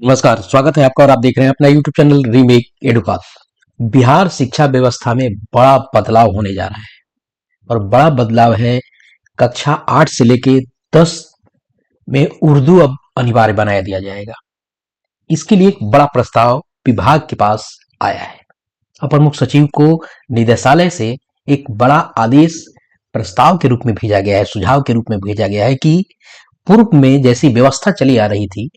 नमस्कार, स्वागत है आपका और आप देख रहे हैं अपना यूट्यूब चैनल रीमेक एडुपाथ। बिहार शिक्षा व्यवस्था में बड़ा बदलाव होने जा रहा है और बड़ा बदलाव है। कक्षा 8 से लेके 10 में उर्दू अब अनिवार्य बनाया दिया जाएगा। इसके लिए एक बड़ा प्रस्ताव विभाग के पास आया है। अपर मुख्य सचिव को निदेशालय से एक बड़ा आदेश प्रस्ताव के रूप में भेजा गया है, सुझाव के रूप में भेजा गया है कि पूर्व में जैसी व्यवस्था चली आ रही थी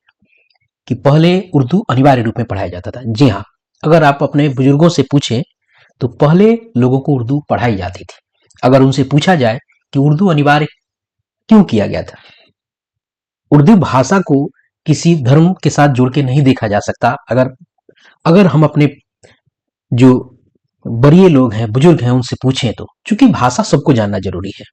कि पहले उर्दू अनिवार्य रूप में पढ़ाया जाता था। जी हाँ, अगर आप अपने बुजुर्गों से पूछें तो पहले लोगों को उर्दू पढ़ाई जाती थी। अगर उनसे पूछा जाए कि उर्दू अनिवार्य क्यों किया गया था, उर्दू भाषा को किसी धर्म के साथ जोड़ के नहीं देखा जा सकता। अगर अगर हम अपने जो बड़े लोग हैं, बुजुर्ग हैं, उनसे पूछें तो चूंकि भाषा सबको जानना जरूरी है।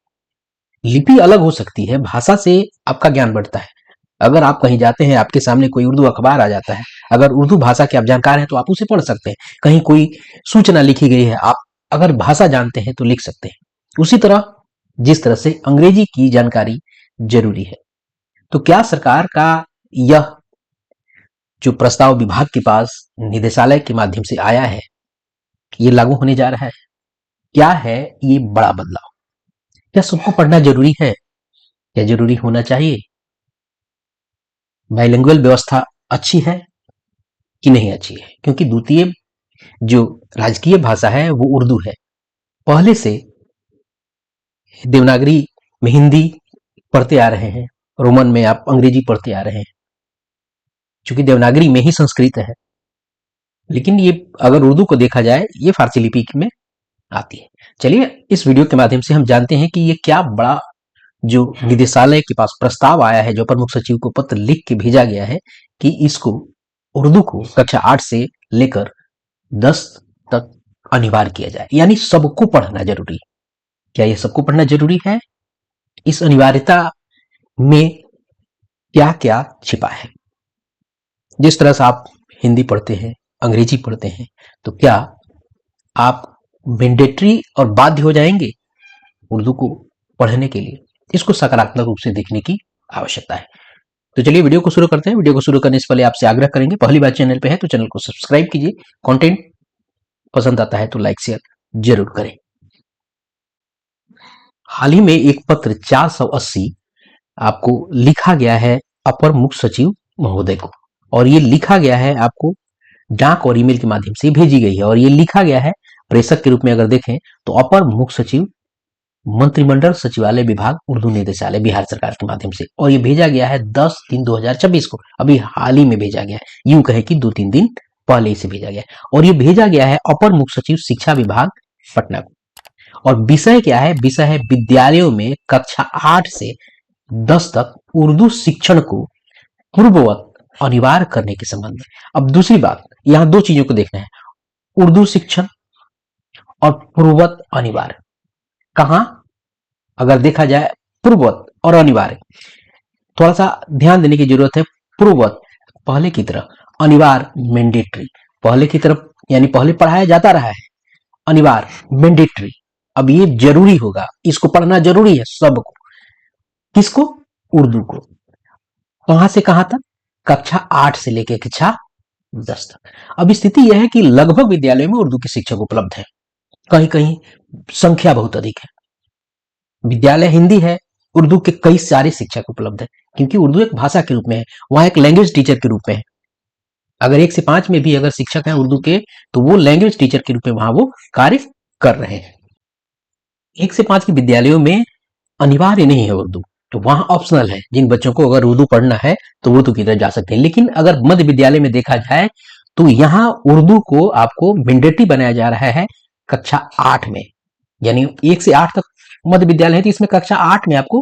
लिपि अलग हो सकती है, भाषा से आपका ज्ञान बढ़ता है। अगर आप कहीं जाते हैं, आपके सामने कोई उर्दू अखबार आ जाता है, अगर उर्दू भाषा के आप जानकार हैं तो आप उसे पढ़ सकते हैं। कहीं कोई सूचना लिखी गई है, आप अगर भाषा जानते हैं तो लिख सकते हैं। उसी तरह जिस तरह से अंग्रेजी की जानकारी जरूरी है। तो क्या सरकार का यह जो प्रस्ताव विभाग के पास निदेशालय के माध्यम से आया है, ये लागू होने जा रहा है? क्या है ये बड़ा बदलाव? क्या सबको पढ़ना जरूरी है? क्या जरूरी होना चाहिए? बाइलिंगुअल व्यवस्था अच्छी है कि नहीं अच्छी है? क्योंकि द्वितीय जो राजकीय भाषा है वो उर्दू है। पहले से देवनागरी में हिंदी पढ़ते आ रहे हैं, रोमन में आप अंग्रेजी पढ़ते आ रहे हैं, क्योंकि देवनागरी में ही संस्कृत है। लेकिन ये अगर उर्दू को देखा जाए, ये फारसी लिपि में आती है। चलिए इस वीडियो के माध्यम से हम जानते हैं कि ये क्या बड़ा जो निदेशालय के पास प्रस्ताव आया है, जो प्रमुख सचिव को पत्र लिख के भेजा गया है कि इसको उर्दू को कक्षा 8 से लेकर 10 तक अनिवार्य किया जाए, यानी सबको पढ़ना जरूरी है। क्या ये सबको पढ़ना जरूरी है? इस अनिवार्यता में क्या क्या छिपा है? जिस तरह से आप हिंदी पढ़ते हैं, अंग्रेजी पढ़ते हैं, तो क्या आप मैंडेटरी और बाध्य हो जाएंगे उर्दू को पढ़ने के लिए? इसको सकारात्मक रूप से देखने की आवश्यकता है। तो चलिए वीडियो को शुरू करते हैं। वीडियो को शुरू करने से पहले आपसे आग्रह करेंगे, पहली बार चैनल पे है तो चैनल को सब्सक्राइब कीजिए। कंटेंट पसंद आता है तो लाइक शेयर जरूर करें। हाल ही में एक पत्र 480 आपको लिखा गया है अपर मुख्य सचिव महोदय को, और ये लिखा गया है आपको डाक और ईमेल के माध्यम से भेजी गई है, और ये लिखा गया है प्रेषक के रूप में अगर देखें तो अपर मुख्य सचिव मंत्रिमंडल सचिवालय विभाग उर्दू निदेशालय बिहार सरकार के माध्यम से, और ये भेजा गया है 10/3/2026 को। अभी हाल ही में भेजा गया है, यूं कहे कि 2-3 दिन पहले इसे भेजा गया है, और ये भेजा गया है अपर मुख्य सचिव शिक्षा विभाग पटना को। और विषय क्या है? विषय है विद्यालयों में कक्षा 8 से 10 तक उर्दू शिक्षण को पूर्ववत अनिवार्य करने के संबंध में। अब दूसरी बात, यहां दो चीजों को देखना है, उर्दू शिक्षण और पूर्ववत अनिवार्य। कहां अगर देखा जाए पूर्ववत और अनिवार्य, थोड़ा सा ध्यान देने की जरूरत है। पूर्ववत पहले की तरह, अनिवार्य मैंडेटरी। पहले की तरफ यानी पहले पढ़ाया जाता रहा है, अनिवार्य मैंडेटरी। अब ये जरूरी होगा, इसको पढ़ना जरूरी है सबको। किसको? उर्दू को। कहां से कहां तक? कक्षा 8 से लेकर कक्षा 10 तक। अब स्थिति यह है कि लगभग विद्यालयों में उर्दू के शिक्षक उपलब्ध हैं, कहीं कहीं संख्या बहुत अधिक है। विद्यालय हिंदी है, उर्दू के कई सारे शिक्षक उपलब्ध है, क्योंकि उर्दू एक भाषा के रूप में है, वहां एक लैंग्वेज टीचर के रूप में है। अगर 1 से 5 में भी अगर शिक्षक हैं उर्दू के, तो वो लैंग्वेज टीचर के रूप में वहां वो कार्य कर रहे हैं। 1 से 5 के विद्यालयों में अनिवार्य नहीं है उर्दू, तो वहां ऑप्शनल है। जिन बच्चों को अगर उर्दू पढ़ना है तो वो तो किधर जा सकते हैं। लेकिन अगर मध्य विद्यालय में देखा जाए तो यहाँ उर्दू को आपको मैंडेटरी बनाया जा रहा है कक्षा 8 में, यानी 1 से 8 तक मध्य विद्यालय है, तो इसमें कक्षा 8 में आपको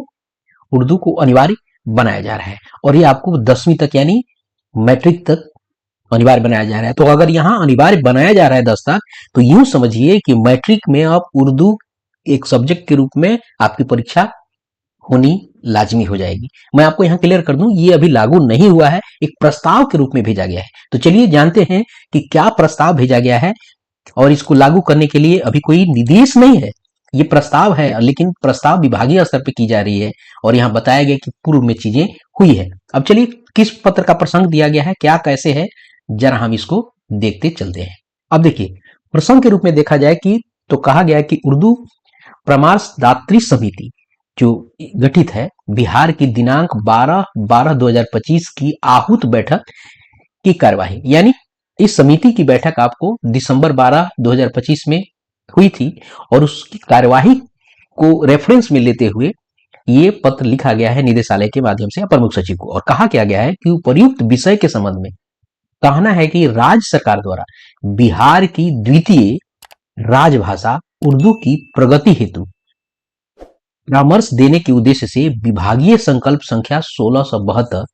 उर्दू को अनिवार्य बनाया जा रहा है, और ये आपको 10वीं तक यानी मैट्रिक तक अनिवार्य बनाया जा रहा है। तो अगर यहाँ अनिवार्य बनाया जा रहा है 10 तक, तो यूं समझिए कि मैट्रिक में आप उर्दू एक सब्जेक्ट के रूप में आपकी परीक्षा होनी लाजमी हो जाएगी। मैं आपको यहाँ क्लियर कर दूं, ये अभी लागू नहीं हुआ है, एक प्रस्ताव के रूप में भेजा गया है। तो चलिए जानते हैं कि क्या प्रस्ताव भेजा गया है, और इसको लागू करने के लिए अभी कोई निर्देश नहीं है, ये प्रस्ताव है, लेकिन प्रस्ताव विभागीय स्तर पर की जा रही है, और यहाँ बताया गया कि पूर्व में चीजें हुई है। अब चलिए किस पत्र का प्रसंग दिया गया है, क्या कैसे है, जरा हम इसको देखते चलते हैं। अब देखिए, प्रसंग के रूप में देखा जाए कि तो कहा गया है कि उर्दू परामर्शदात्री समिति जो गठित है बिहार की दिनांक 12/12/2025 की आहूत बैठक की कार्यवाही, यानी इस समिति की बैठक आपको दिसंबर 12/2025 में हुई थी और उसकी कार्यवाही को रेफरेंस में लेते हुए ये पत्र लिखा गया है निदेशालय के माध्यम से अपर मुख्य सचिव को। और कहा क्या गया है कि उपर्युक्त विषय के संबंध में कहना है कि राज्य सरकार द्वारा बिहार की द्वितीय राजभाषा उर्दू की प्रगति हेतु परामर्श देने के उद्देश्य से विभागीय संकल्प संख्या 1672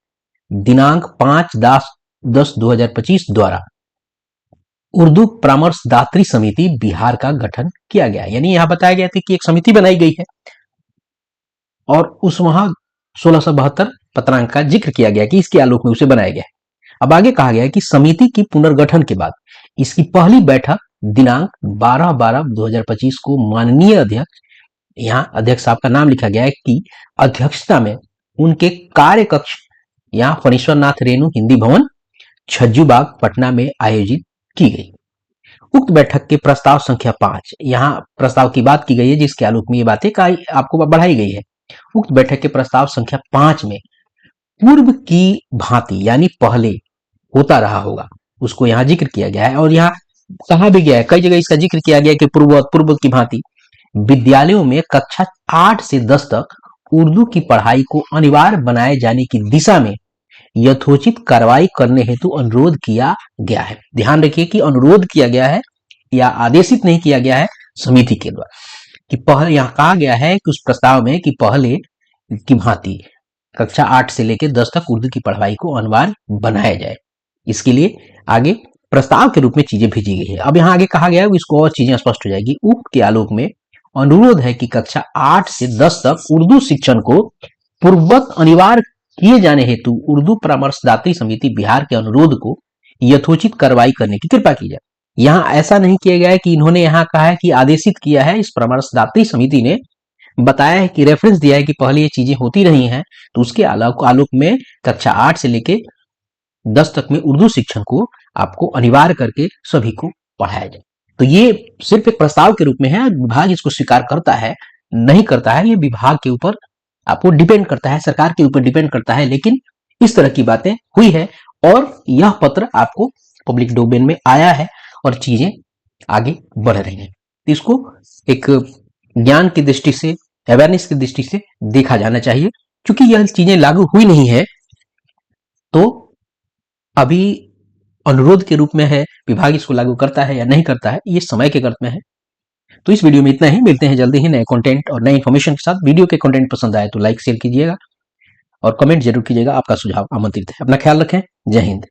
दिनांक 5/10/2025 द्वारा उर्दू परामर्शदात्री समिति बिहार का गठन किया गया। यानी यहां बताया गया था कि एक समिति बनाई गई है और उस वहां 1672 पत्रांक का जिक्र किया गया कि इसके आलोक में उसे बनाया गया है। अब आगे कहा गया है कि समिति की पुनर्गठन के बाद इसकी पहली बैठक दिनांक 12/12/2025 को माननीय अध्यक्ष, यहाँ अध्यक्ष साहब का नाम लिखा गया है, की अध्यक्षता में उनके कार्य कक्ष यहाँ फणीश्वरनाथ रेणु हिंदी भवन छज्जूबाग पटना में आयोजित की गई। उक्त बैठक के प्रस्ताव संख्या 5, यहाँ प्रस्ताव की बात की गई है जिसके आलोक में ये बातें आपको बढ़ाई गई है। उक्त बैठक के प्रस्ताव संख्या 5 में पूर्व की भांति यानी पहले होता रहा होगा उसको यहाँ जिक्र किया गया है। और यहाँ कहा भी गया है, कई जगह इसका जिक्र किया गया है कि पूर्व की भांति विद्यालयों में कक्षा 8 से 10 तक उर्दू की पढ़ाई को अनिवार्य बनाए जाने की दिशा में यथोचित कार्रवाई करने हेतु अनुरोध किया गया है। ध्यान रखिए कि अनुरोध किया गया है या आदेशित नहीं किया गया है समिति के द्वारा। कि पहले यहाँ कहा गया है कि उस प्रस्ताव में कि पहले की भांति कक्षा 8 से लेकर 10 तक उर्दू की पढ़ाई को अनिवार्य बनाया जाए। इसके लिए आगे प्रस्ताव के रूप में चीजें भेजी गई है। अब यहाँ आगे कहा गया है इसको और चीजें स्पष्ट हो जाएगी। उक्त के आलोक में अनुरोध है कि कक्षा 8 से 10 तक उर्दू शिक्षण को पूर्ववत अनिवार्य किए जाने हेतु उर्दू परामर्शदात्री समिति बिहार के अनुरोध को यथोचित कार्रवाई करने की कृपा की जाए। यहाँ ऐसा नहीं किया गया है कि इन्होंने यहाँ कहा है कि आदेशित किया है, इस परामर्शदात्री समिति ने बताया है कि रेफरेंस दिया है कि पहले ये चीजें होती रही हैं, तो उसके आलोक में कक्षा 8 से लेके 10 तक में उर्दू शिक्षण को आपको अनिवार्य करके सभी को पढ़ाया जाए। तो ये सिर्फ एक प्रस्ताव के रूप में है, विभाग इसको स्वीकार करता है नहीं करता है ये विभाग के ऊपर आपको डिपेंड करता है, सरकार के ऊपर डिपेंड करता है। लेकिन इस तरह की बातें हुई है और यह पत्र आपको पब्लिक डोमेन में आया है और चीजें आगे बढ़ रही हैं। इसको एक ज्ञान की दृष्टि से, अवेयरनेस की दृष्टि से देखा जाना चाहिए। क्योंकि यह चीजें लागू हुई नहीं है तो अभी अनुरोध के रूप में है, विभाग इसको लागू करता है या नहीं करता है ये समय के गर्त में है। तो इस वीडियो में इतना ही, मिलते हैं जल्दी ही नए कंटेंट और नए इन्फॉर्मेशन के साथ। वीडियो के कंटेंट पसंद आए तो लाइक शेयर कीजिएगा और कमेंट जरूर कीजिएगा, आपका सुझाव आमंत्रित है। अपना ख्याल रखें, जय हिंद।